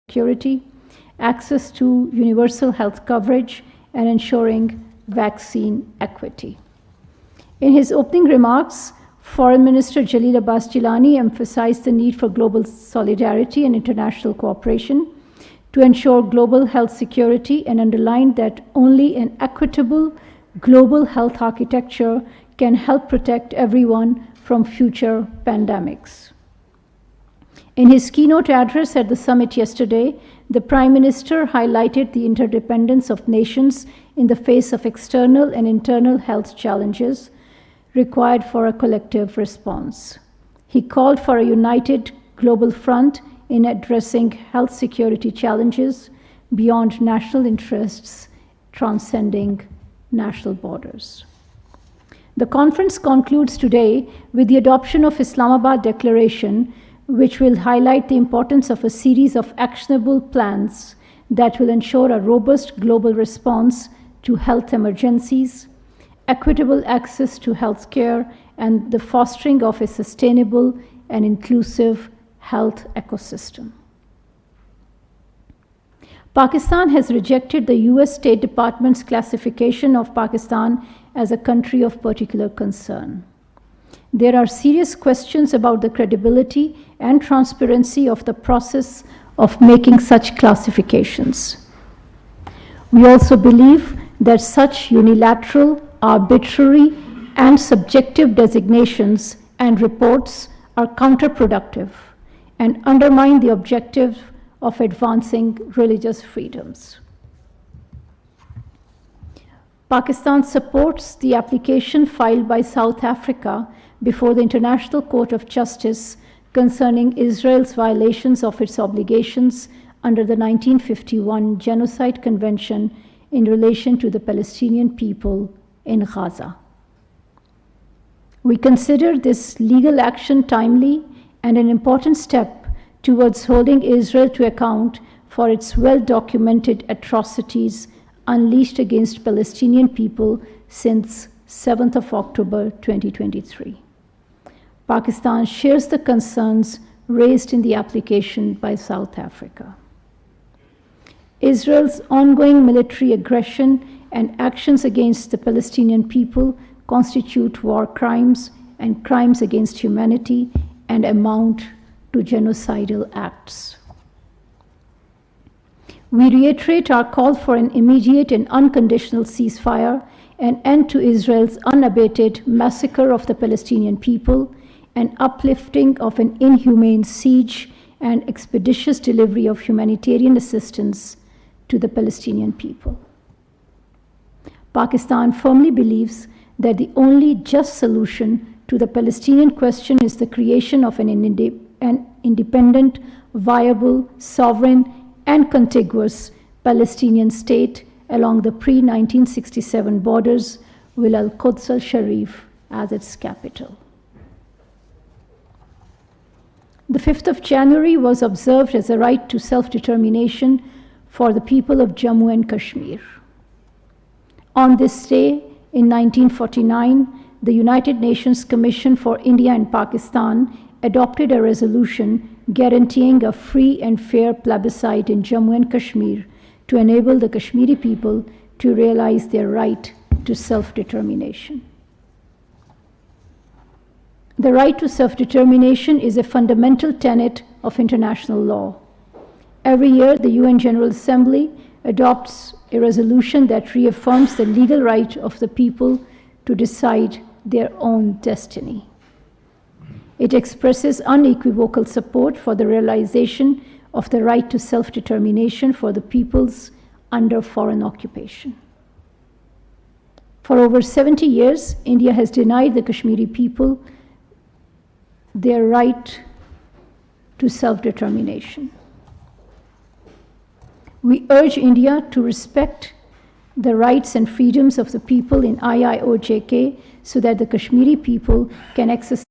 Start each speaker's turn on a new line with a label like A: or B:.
A: security, access to universal health coverage, and ensuring vaccine equity. In his opening remarks, Foreign Minister Jalil Abbas Jilani emphasized the need for global solidarity and international cooperation to ensure global health security and underlined that only an equitable global health architecture can help protect everyone from future pandemics. In his keynote address at the summit yesterday, the Prime Minister highlighted the interdependence of nations in the face of external and internal health challenges required for a collective response. He called for a united global front in addressing health security challenges beyond national interests, transcending national borders. The conference concludes today with the adoption of Islamabad Declaration, which will highlight the importance of a series of actionable plans that will ensure a robust global response to health emergencies, equitable access to health care, and the fostering of a sustainable and inclusive health ecosystem. Pakistan has rejected the US State Department's classification of Pakistan as a country of particular concern. There are serious questions about the credibility and transparency of the process of making such classifications. We also believe that such unilateral, arbitrary, and subjective designations and reports are counterproductive and undermine the objective of advancing religious freedoms. Pakistan supports the application filed by South Africa before the International Court of Justice concerning Israel's violations of its obligations under the 1951 Genocide Convention in relation to the Palestinian people in Gaza. We consider this legal action timely and an important step towards holding Israel to account for its well-documented atrocities unleashed against Palestinian people since 7th of October 2023. Pakistan shares the concerns raised in the application by South Africa. Israel's ongoing military aggression and actions against the Palestinian people constitute war crimes and crimes against humanity and amount to genocidal acts. We reiterate our call for an immediate and unconditional ceasefire, an end to Israel's unabated massacre of the Palestinian people, an uplifting of an inhumane siege, and expeditious delivery of humanitarian assistance to the Palestinian people. Pakistan firmly believes that the only just solution to the Palestinian question is the creation of an independent, viable, sovereign, and contiguous Palestinian state along the pre-1967 borders with Al-Quds al-Sharif as its capital. The 5th of January was observed as a right to self-determination for the people of Jammu and Kashmir. On this day, in 1949, the United Nations Commission for India and Pakistan adopted a resolution guaranteeing a free and fair plebiscite in Jammu and Kashmir to enable the Kashmiri people to realize their right to self-determination. The right to self-determination is a fundamental tenet of international law. Every year, the UN General Assembly adopts a resolution that reaffirms the legal right of the people to decide their own destiny. It expresses unequivocal support for the realization of the right to self-determination for the peoples under foreign occupation. For over 70 years, India has denied the Kashmiri people their right to self-determination. We urge India to respect the rights and freedoms of the people in IIOJK so that the Kashmiri people can exercise